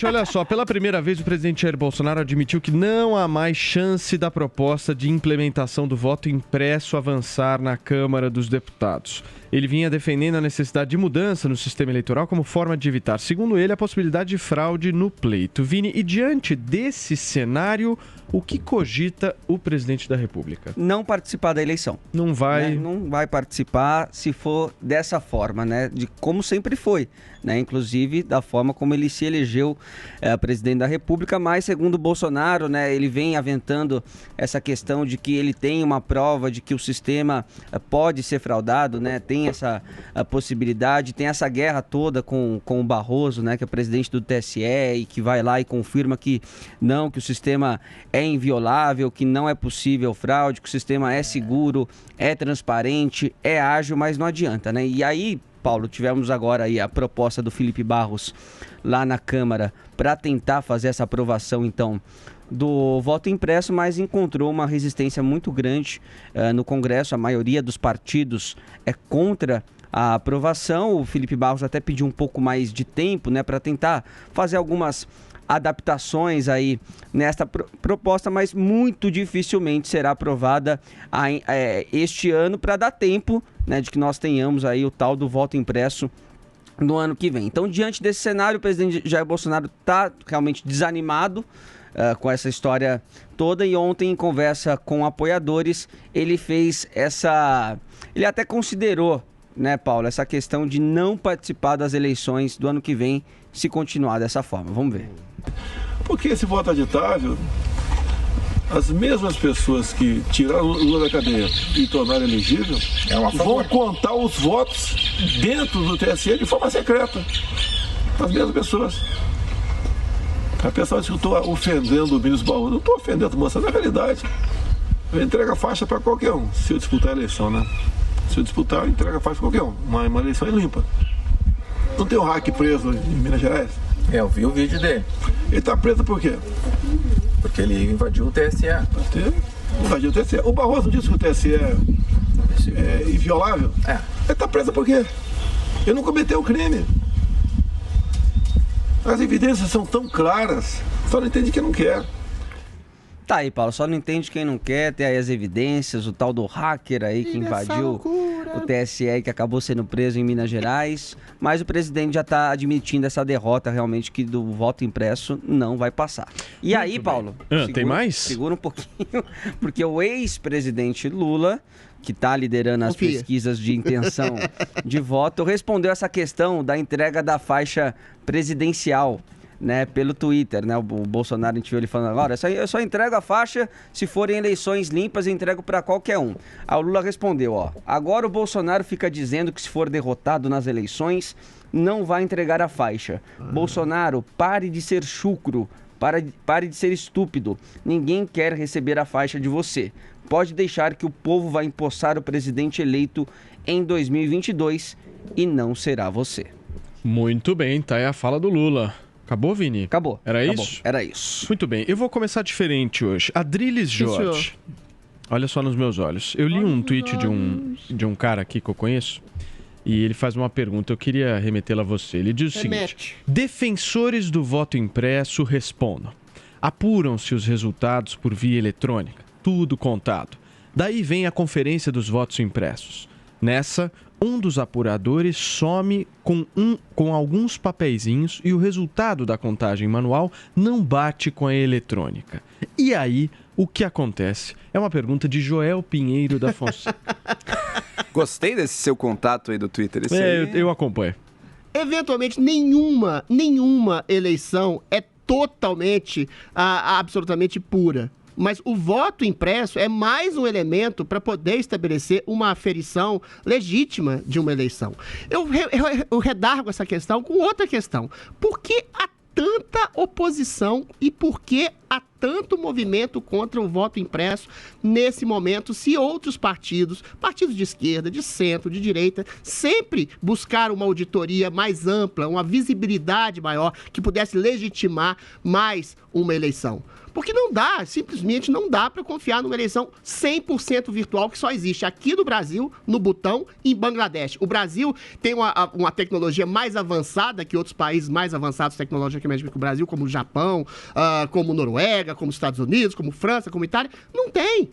Olha só, pela primeira vez o presidente Jair Bolsonaro admitiu que não há mais chance da proposta de implementação do voto impresso avançar na Câmara dos Deputados. Ele vinha defendendo a necessidade de mudança no sistema eleitoral como forma de evitar, segundo ele, a possibilidade de fraude no pleito. Vini, e diante desse cenário, o que cogita o presidente da República? Não participar da eleição. Não vai... Né? Não vai participar se for dessa forma, né? De como sempre foi, né? Inclusive da forma como ele se elegeu presidente da República, mas segundo o Bolsonaro, né, ele vem aventando essa questão de que ele tem uma prova de que o sistema pode ser fraudado, né? Tem essa possibilidade, tem essa guerra toda com o Barroso, né, que é presidente do TSE e que vai lá e confirma que não, que o sistema é inviolável, que não é possível fraude, que o sistema é seguro, é transparente, é ágil, mas não adianta, né? E aí, Paulo, tivemos agora aí a proposta do Felipe Barros lá na Câmara para tentar fazer essa aprovação, então, do voto impresso, mas encontrou uma resistência muito grande no Congresso. A maioria dos partidos é contra a aprovação. O Felipe Barros até pediu um pouco mais de tempo, né, para tentar fazer algumas adaptações aí nesta proposta, mas muito dificilmente será aprovada este ano, para dar tempo, né, de que nós tenhamos aí o tal do voto impresso no ano que vem. Então, diante desse cenário, o presidente Jair Bolsonaro está realmente desanimado com essa história toda, e ontem, em conversa com apoiadores, ele fez ele até considerou, né, Paulo, essa questão de não participar das eleições do ano que vem se continuar dessa forma. Vamos ver. Porque esse voto aditável, as mesmas pessoas que tiraram o Lula da cadeia e tornaram elegível vão contar os votos dentro do TSE de forma secreta. As mesmas pessoas. A pessoa diz que eu estou ofendendo o ministro Barroso. Não estou ofendendo, moça, na realidade. Eu entrego a faixa para qualquer um, se eu disputar a eleição, né? Se eu disputar, eu entrego a faixa para qualquer um. Uma eleição é limpa. Não tem um hack preso em Minas Gerais? Eu vi o vídeo dele. Ele está preso por quê? Porque ele invadiu o TSE. Invadiu o TSE. O Barroso disse que o TSE é inviolável? É. Ele está preso por quê? Ele não cometeu o crime. As evidências são tão claras, só não entende quem não quer. Tá aí, Paulo, só não entende quem não quer, tem aí as evidências, o tal do hacker aí que invadiu o TSE e que acabou sendo preso em Minas Gerais, mas o presidente já está admitindo essa derrota realmente, que do voto impresso não vai passar. E muito aí, bem. Paulo, tem mais? Segura um pouquinho, porque o ex-presidente Lula, que está liderando as pesquisas de intenção de voto, respondeu essa questão da entrega da faixa presidencial, né, pelo Twitter, né? O Bolsonaro, a gente viu ele falando agora, eu só entrego a faixa se forem eleições limpas, eu entrego para qualquer um. Aí o Lula respondeu, agora o Bolsonaro fica dizendo que se for derrotado nas eleições, não vai entregar a faixa. Bolsonaro, pare de ser chucro, pare de ser estúpido, ninguém quer receber a faixa de você. Pode deixar que o povo vai empossar o presidente eleito em 2022 e não será você. Muito bem, tá aí a fala do Lula. Acabou, Vini? Acabou. Acabou. Isso? Era isso. Muito bem, eu vou começar diferente hoje. Adriles Jorge. Olha só nos meus olhos. Eu li um tweet de um cara aqui que eu conheço e ele faz uma pergunta, eu queria remetê-la a você. Ele diz o seguinte: defensores do voto impresso respondam. Apuram-se os resultados por via eletrônica. Tudo contado. Daí vem a conferência dos votos impressos. Nessa, um dos apuradores some com alguns papeizinhos e o resultado da contagem manual não bate com a eletrônica. E aí, o que acontece? É uma pergunta de Joel Pinheiro da Fonseca. Gostei desse seu contato aí do Twitter. Eu acompanho. Eventualmente, nenhuma eleição é totalmente, absolutamente pura. Mas o voto impresso é mais um elemento para poder estabelecer uma aferição legítima de uma eleição. Eu redargo essa questão com outra questão. Por que há tanta oposição e por que há tanto movimento contra o voto impresso nesse momento, se outros partidos de esquerda, de centro, de direita, sempre buscaram uma auditoria mais ampla, uma visibilidade maior, que pudesse legitimar mais uma eleição. Porque não dá, simplesmente não dá para confiar numa eleição 100% virtual que só existe aqui no Brasil, no Butão e em Bangladesh. O Brasil tem uma tecnologia mais avançada que outros países mais avançados tecnologicamente que o Brasil, como o Japão, como Noruega, como Estados Unidos, como França, como Itália. Não tem.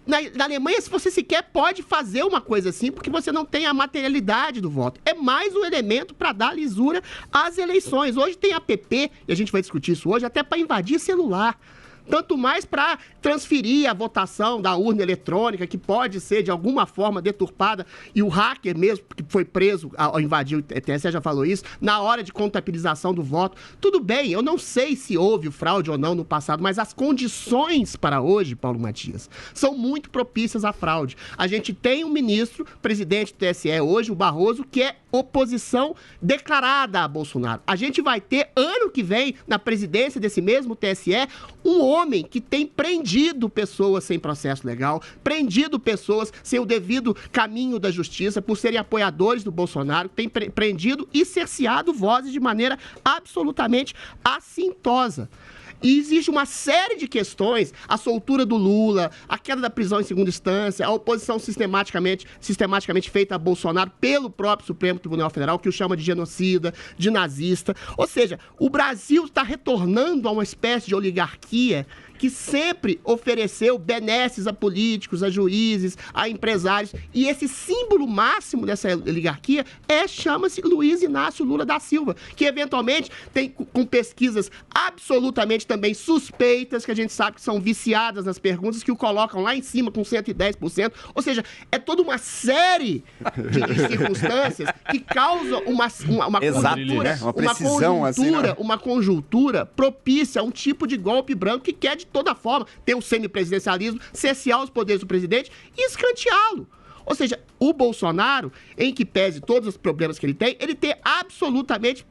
Na Alemanha, se você sequer pode fazer uma coisa assim, porque você não tem a materialidade do voto. É mais um elemento para dar lisura às eleições. Hoje tem app, e a gente vai discutir isso hoje, até para invadir celular. Tanto mais para transferir a votação da urna eletrônica, que pode ser de alguma forma deturpada, e o hacker mesmo, que foi preso ao invadir o TSE, já falou isso, na hora de contabilização do voto. Tudo bem, eu não sei se houve fraude ou não no passado, mas as condições para hoje, Paulo Matias, são muito propícias à fraude. A gente tem um ministro, presidente do TSE hoje, o Barroso, que é oposição declarada a Bolsonaro. A gente vai ter, ano que vem, na presidência desse mesmo TSE, um homem que tem prendido pessoas sem processo legal, prendido pessoas sem o devido caminho da justiça, por serem apoiadores do Bolsonaro, tem prendido e cerceado vozes de maneira absolutamente assintosa. E existe uma série de questões, a soltura do Lula, a queda da prisão em segunda instância, a oposição sistematicamente feita a Bolsonaro pelo próprio Supremo Tribunal Federal, que o chama de genocida, de nazista. Ou seja, o Brasil está retornando a uma espécie de oligarquia que sempre ofereceu benesses a políticos, a juízes, a empresários. E esse símbolo máximo dessa oligarquia chama-se Luiz Inácio Lula da Silva, que eventualmente tem com pesquisas absolutamente também suspeitas, que a gente sabe que são viciadas nas perguntas, que o colocam lá em cima com 110%. Ou seja, é toda uma série de circunstâncias que causam uma conjuntura propícia a um tipo de golpe branco que quer de toda forma ter o semipresidencialismo, cercear os poderes do presidente e escanteá-lo. Ou seja, o Bolsonaro, em que pese todos os problemas que ele tem absolutamente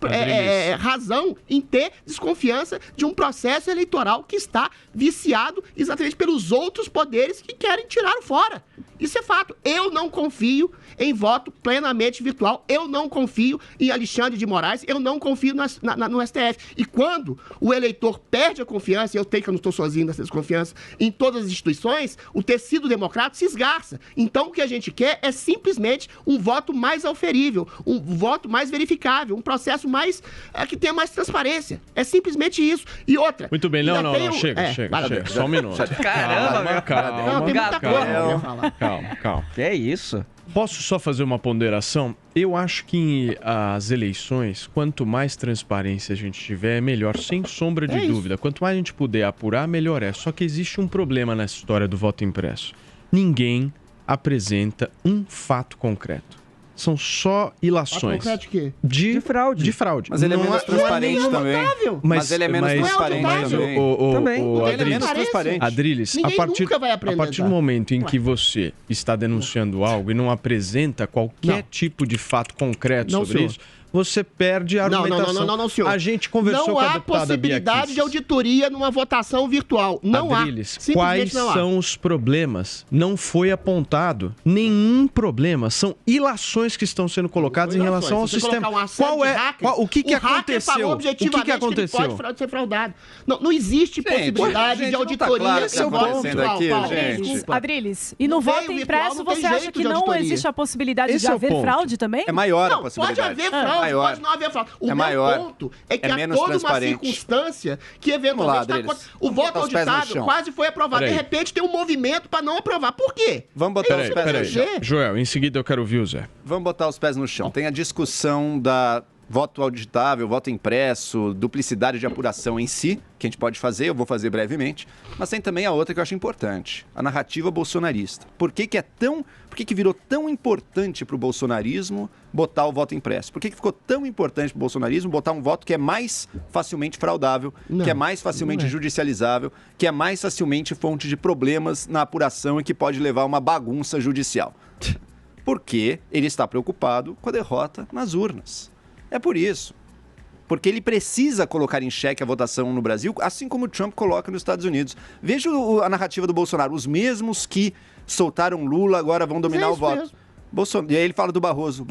razão em ter desconfiança de um processo eleitoral que está viciado exatamente pelos outros poderes que querem tirá-lo fora. Isso é fato. Eu não confio em voto plenamente virtual. Eu não confio em Alexandre de Moraes. Eu não confio no STF. E quando o eleitor perde a confiança, e eu sei que eu não estou sozinho nessa desconfiança, em todas as instituições, o tecido democrático se esgarça. Então, o que a gente quer é simplesmente um voto mais auferível, um voto mais verificável, um processo mais que tenha mais transparência. É simplesmente isso. E outra... Muito bem. Não, chega. Só um minuto. Caramba, calma. Tem muita coisa que eu ia falar. Calma. Que é isso? Posso só fazer uma ponderação? Eu acho que as eleições, quanto mais transparência a gente tiver, é melhor, sem sombra de dúvida. Quanto mais a gente puder apurar, melhor é. Só que existe um problema nessa história do voto impresso. Ninguém apresenta um fato concreto. São só ilações. Concreto de quê? De fraude. De fraude. Mas ele é menos transparente também. Mas ele é menos transparente também. Ele é menos transparente. Adriles, a partir do momento em que você está denunciando algo e não apresenta qualquer tipo de fato concreto sobre isso, você perde a argumentação. Não, senhor. A gente conversou com a deputada Bia Kicis. Não há possibilidade de auditoria numa votação virtual. Não Adriles, há. Quais são os problemas? Não foi apontado nenhum problema. São ilações que estão sendo colocadas em relação ao sistema. O que aconteceu? O que aconteceu? Ele pode ser fraudado. Não existe possibilidade de auditoria em voto virtual. Adriles, e no voto impresso você acha que não existe a possibilidade de haver fraude também? É maior a possibilidade. Pode haver fraude. Pode não haver fraude. O meu ponto é que há toda uma circunstância que eventualmente o voto auditado quase foi aprovado. De repente tem um movimento para não aprovar. Por quê? Vamos botar os pés no chão. Joel, em seguida eu quero ouvir o Zé. Vamos botar os pés no chão. Tem a discussão da voto auditável, voto impresso, duplicidade de apuração em si, que a gente pode fazer, eu vou fazer brevemente, mas tem também a outra que eu acho importante, a narrativa bolsonarista. Por que virou tão importante para o bolsonarismo botar o voto impresso? Por que ficou tão importante para o bolsonarismo botar um voto que é mais facilmente fraudável, que é mais facilmente judicializável, que é mais facilmente fonte de problemas na apuração e que pode levar a uma bagunça judicial? Porque ele está preocupado com a derrota nas urnas. É por isso. Porque ele precisa colocar em xeque a votação no Brasil, assim como o Trump coloca nos Estados Unidos. Veja a narrativa do Bolsonaro. Os mesmos que soltaram Lula agora vão dominar o voto. E aí ele fala do Barroso.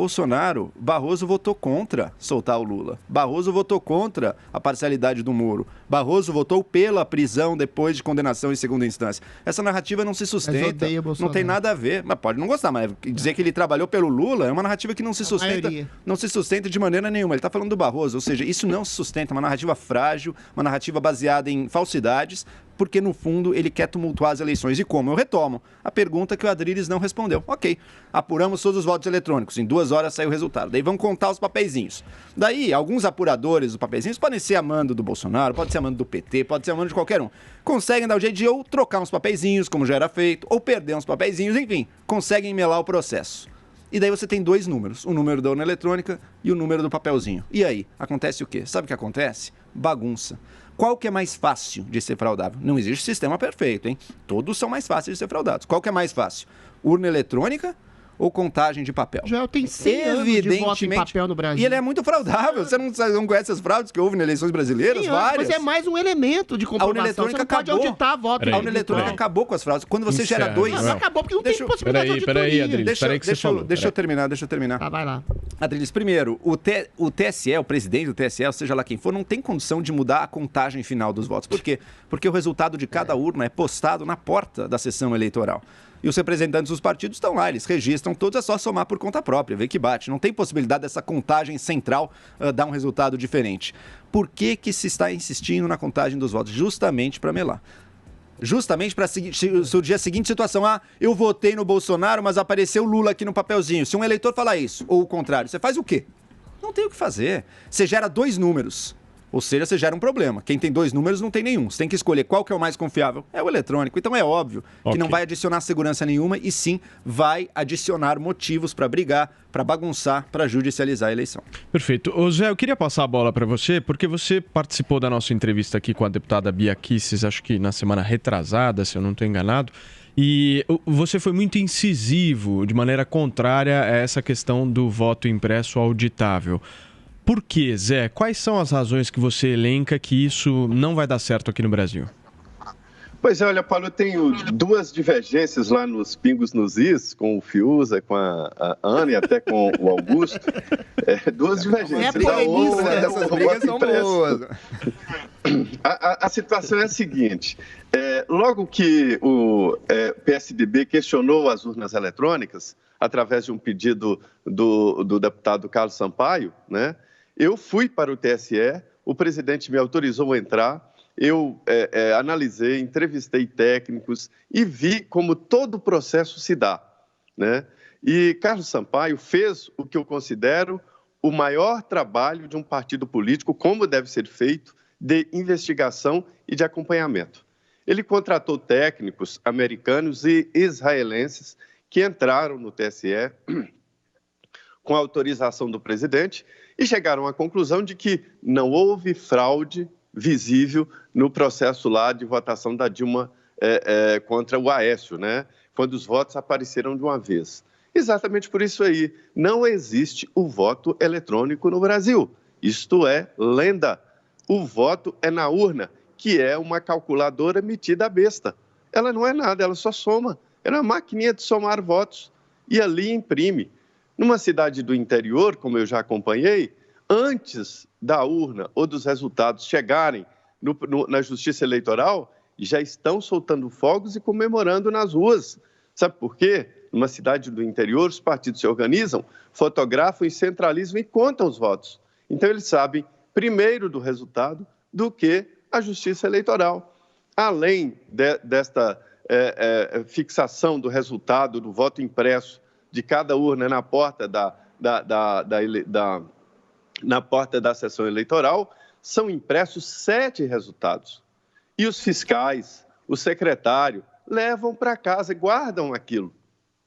Barroso votou contra soltar o Lula. Barroso votou contra a parcialidade do Moro. Barroso votou pela prisão depois de condenação em segunda instância. Essa narrativa não se sustenta, não tem nada a ver. Mas pode não gostar, mas dizer que ele trabalhou pelo Lula é uma narrativa que não se sustenta de maneira nenhuma. Ele está falando do Barroso, ou seja, isso não se sustenta. Uma narrativa frágil, uma narrativa baseada em falsidades, porque, no fundo, ele quer tumultuar as eleições. E como? Eu retomo a pergunta que o Adriles não respondeu. Ok, apuramos todos os votos eletrônicos, em 2 horas saiu o resultado. Daí vão contar os papeizinhos. Daí, alguns apuradores dos papeizinhos podem ser a mando do Bolsonaro, pode ser a mando do PT, pode ser a mando de qualquer um. Conseguem dar o jeito de ou trocar uns papeizinhos, como já era feito, ou perder uns papeizinhos, enfim, conseguem melar o processo. E daí você tem 2 números, o número da urna eletrônica e o número do papelzinho. E aí, acontece o quê? Sabe o que acontece? Bagunça. Qual que é mais fácil de ser fraudável? Não existe sistema perfeito, hein? Todos são mais fáceis de ser fraudados. Qual que é mais fácil? Urna eletrônica ou contagem de papel? Já tem 100 anos de voto em papel no Brasil. E ele é muito fraudável. Você não conhece as fraudes que houve nas eleições brasileiras? Sim, várias. Mas é mais um elemento de comprovação. A urna eletrônica você não pode auditar voto. A urna eletrônica acabou com as fraudes. Quando você gera 2... Não acabou porque não tem possibilidade de auditoria. Deixa eu terminar. Tá, vai lá. Adriles, primeiro, o TSE, o presidente do TSE, ou seja lá quem for, não tem condição de mudar a contagem final dos votos. Por quê? Porque o resultado de cada urna é postado na porta da sessão eleitoral. E os representantes dos partidos estão lá, eles registram todos, é só somar por conta própria, ver que bate. Não tem possibilidade dessa contagem central dar um resultado diferente. Por que se está insistindo na contagem dos votos? Justamente para melar. Justamente para surgir a seguinte situação: eu votei no Bolsonaro, mas apareceu Lula aqui no papelzinho. Se um eleitor falar isso, ou o contrário, você faz o quê? Não tem o que fazer. Você gera 2 números. Ou seja, você gera um problema. Quem tem 2 números não tem nenhum. Você tem que escolher qual que é o mais confiável. É o eletrônico. Então é óbvio que não vai adicionar segurança nenhuma e sim vai adicionar motivos para brigar, para bagunçar, para judicializar a eleição. Perfeito. Ô Zé, eu queria passar a bola para você, porque você participou da nossa entrevista aqui com a deputada Bia Kicis, acho que na semana retrasada, se eu não estou enganado. E você foi muito incisivo, de maneira contrária a essa questão do voto impresso auditável. Por quê, Zé? Quais são as razões que você elenca que isso não vai dar certo aqui no Brasil? Pois é, olha, Paulo, eu tenho 2 divergências lá nos Pingos nos Is, com o Fiuza, com a Ana e até com o Augusto. 2 divergências. Essas brigas são boas. A situação é a seguinte: logo que o PSDB questionou as urnas eletrônicas, através de um pedido do deputado Carlos Sampaio, né? Eu fui para o TSE, o presidente me autorizou a entrar, eu analisei, entrevistei técnicos e vi como todo o processo se dá, né? E Carlos Sampaio fez o que eu considero o maior trabalho de um partido político, como deve ser feito, de investigação e de acompanhamento. Ele contratou técnicos americanos e israelenses que entraram no TSE com a autorização do presidente e chegaram à conclusão de que não houve fraude visível no processo lá de votação da Dilma contra o Aécio, né? Quando os votos apareceram de uma vez. Exatamente por isso aí, não existe o voto eletrônico no Brasil. Isto é lenda. O voto é na urna, que é uma calculadora metida à besta. Ela não é nada, ela só soma. É uma maquininha de somar votos e ali imprime. Numa cidade do interior, como eu já acompanhei, antes da urna ou dos resultados chegarem na Justiça Eleitoral, já estão soltando fogos e comemorando nas ruas. Sabe por quê? Numa cidade do interior, os partidos se organizam, fotografam e centralizam e contam os votos. Então, eles sabem primeiro do resultado do que a Justiça Eleitoral. Além desta fixação do resultado do voto impresso de cada urna na porta na porta da sessão eleitoral, são impressos 7 resultados. E os fiscais, o secretário, levam para casa e guardam aquilo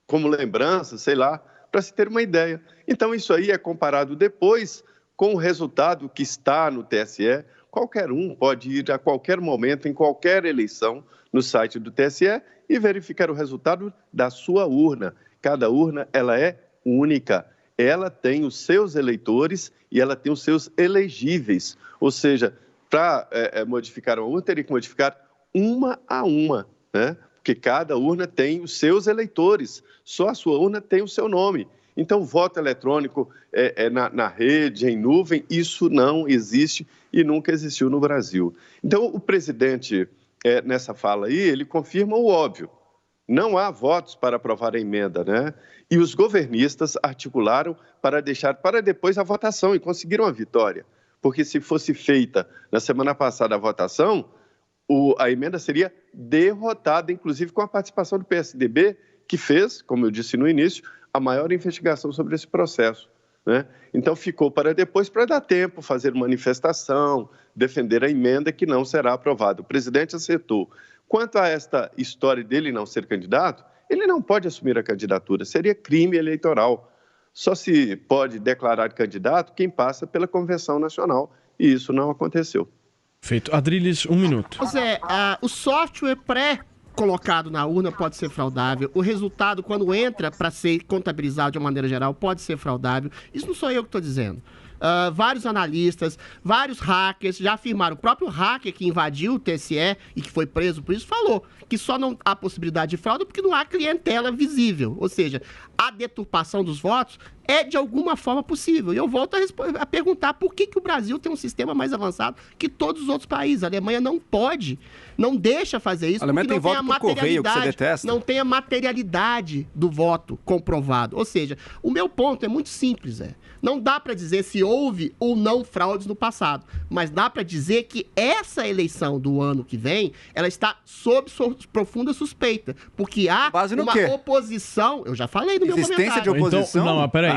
como lembrança, sei lá, para se ter uma ideia. Então, isso aí é comparado depois com o resultado que está no TSE. Qualquer um pode ir a qualquer momento, em qualquer eleição, no site do TSE e verificar o resultado da sua urna. Cada urna, ela é única. Ela tem os seus eleitores e ela tem os seus elegíveis. Ou seja, para modificar uma urna, teria que modificar uma a uma, né? Porque cada urna tem os seus eleitores, só a sua urna tem o seu nome. Então, voto eletrônico na rede, em nuvem, isso não existe e nunca existiu no Brasil. Então, o presidente, nessa fala aí, ele confirma o óbvio. Não há votos para aprovar a emenda, né? E os governistas articularam para deixar para depois a votação e conseguiram a vitória. Porque se fosse feita na semana passada a votação, a emenda seria derrotada, inclusive com a participação do PSDB, que fez, como eu disse no início, a maior investigação sobre esse processo, né? Então ficou para depois, para dar tempo, fazer manifestação, defender a emenda que não será aprovada. O presidente acertou. Quanto a esta história dele não ser candidato, ele não pode assumir a candidatura, seria crime eleitoral. Só se pode declarar candidato quem passa pela Convenção Nacional, e isso não aconteceu. Feito. Adriles, 1 minuto. Zé, o software pré-colocado na urna pode ser fraudável, o resultado, quando entra para ser contabilizado de uma maneira geral, pode ser fraudável. Isso não sou eu que estou dizendo. Vários analistas, vários hackers já afirmaram. O próprio hacker que invadiu o TSE e que foi preso por isso falou que só não há possibilidade de fraude porque não há clientela visível. Ou seja, a deturpação dos votos é de alguma forma possível. E eu volto a perguntar por que o Brasil tem um sistema mais avançado que todos os outros países. A Alemanha não pode, não deixa fazer isso. A Alemanha tem voto por correio, que você detesta. Não tem a materialidade do voto comprovado. Ou seja, o meu ponto é muito simples, Não dá para dizer se houve ou não fraudes no passado, mas dá para dizer que essa eleição do ano que vem, ela está sob profunda suspeita, porque há uma oposição, eu já falei no meu comentário. Existência de oposição? Então, não, peraí,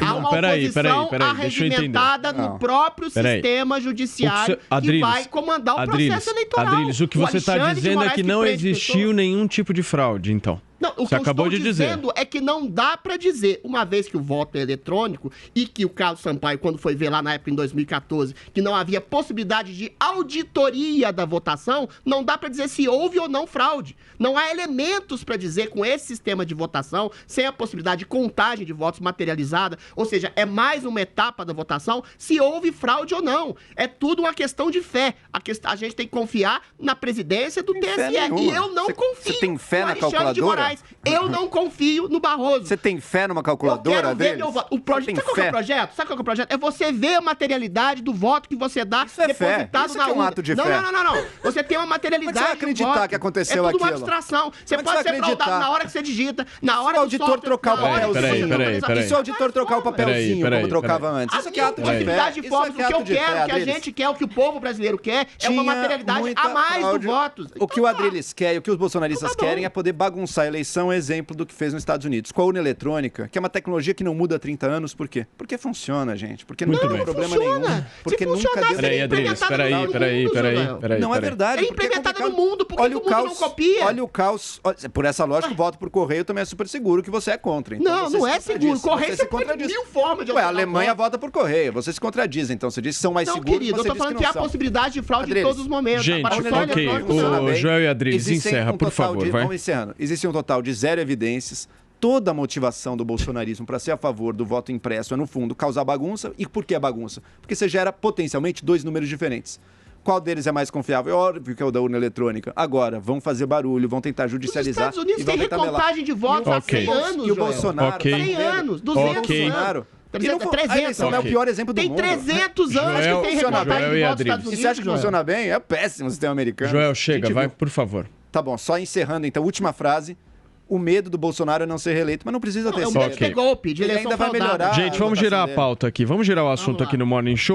há uma oposição arregimentada no próprio sistema judiciário que vai comandar o processo eleitoral. Adriles, o que você está dizendo é que não existiu nenhum tipo de fraude, então. Não, o que eu estou dizendo é que não dá para dizer, uma vez que o voto é eletrônico e que o Carlos Sampaio, quando foi ver lá na época, em 2014, que não havia possibilidade de auditoria da votação, não dá para dizer se houve ou não fraude. Não há elementos para dizer com esse sistema de votação, sem a possibilidade de contagem de votos materializada, ou seja, é mais uma etapa da votação, se houve fraude ou não. É tudo uma questão de fé. A gente tem que confiar na presidência do TSE. E eu não confio. Você tem fé na calculadora? Eu não confio no Barroso. Você tem fé numa calculadora dele? O projeto, sabe qual é o projeto? Sabe qual é o projeto? É você ver a materialidade do voto que você dá depositado na urna. Isso é um ato de fé. Não. Você tem uma materialidade. Mas você vai acreditar que aconteceu aquilo? É tudo uma abstração. Você pode ser fraudado na hora que você digita, na hora que o auditor trocar o papelzinho. Peraí. E se o auditor trocar o papelzinho, como trocava antes? Isso aqui é ato de fé. O que eu quero, o que a gente quer, o que o povo brasileiro quer, é uma materialidade a mais do voto. O que o Adriles quer e o que os bolsonaristas querem é poder bagunçar a eleição, exemplo do que fez nos Estados Unidos, com a urna eletrônica, que é uma tecnologia que não muda há 30 anos, por quê? Porque funciona, gente. Porque não tem problema nenhum. Porque nunca deu... Peraí, Adriles, peraí. Não é verdade. É implementada no mundo, porque o mundo não copia. Olha o caos. Por essa lógica, o voto por correio também é super seguro que você é contra. Então não é seguro. Correio você pode 1000 formas de a Alemanha vota por correio. Você se contradiz, então. Você diz que são mais seguros, querido, eu tô falando que há possibilidade de fraude em todos os momentos. Gente, ok. O Joel e Adriles, encerra, por favor. Vamos encerrando. Existe um total de 0 evidências. Toda a motivação do bolsonarismo para ser a favor do voto impresso é, no fundo, causar bagunça. E por que a bagunça? Porque você gera potencialmente 2 números diferentes. Qual deles é mais confiável? É óbvio que é o da urna eletrônica. Agora, vão fazer barulho, vão tentar judicializar. Os Estados Unidos têm recontagem de votos há 100 anos, E o Bolsonaro... 100 anos, 200 anos. 300 é o pior exemplo do mundo. Tem 300 anos que tem recontagem de votos nos Estados Unidos. E você acha que funciona bem? É péssimo o sistema americano. Joel, chega, vai, por favor. Tá bom, só encerrando então, última frase. O medo do Bolsonaro é não ser reeleito, mas não precisa ter sido. É golpe de eleição ainda vai melhorar. Gente, vamos girar a pauta aqui. Vamos girar o assunto aqui no Morning Show.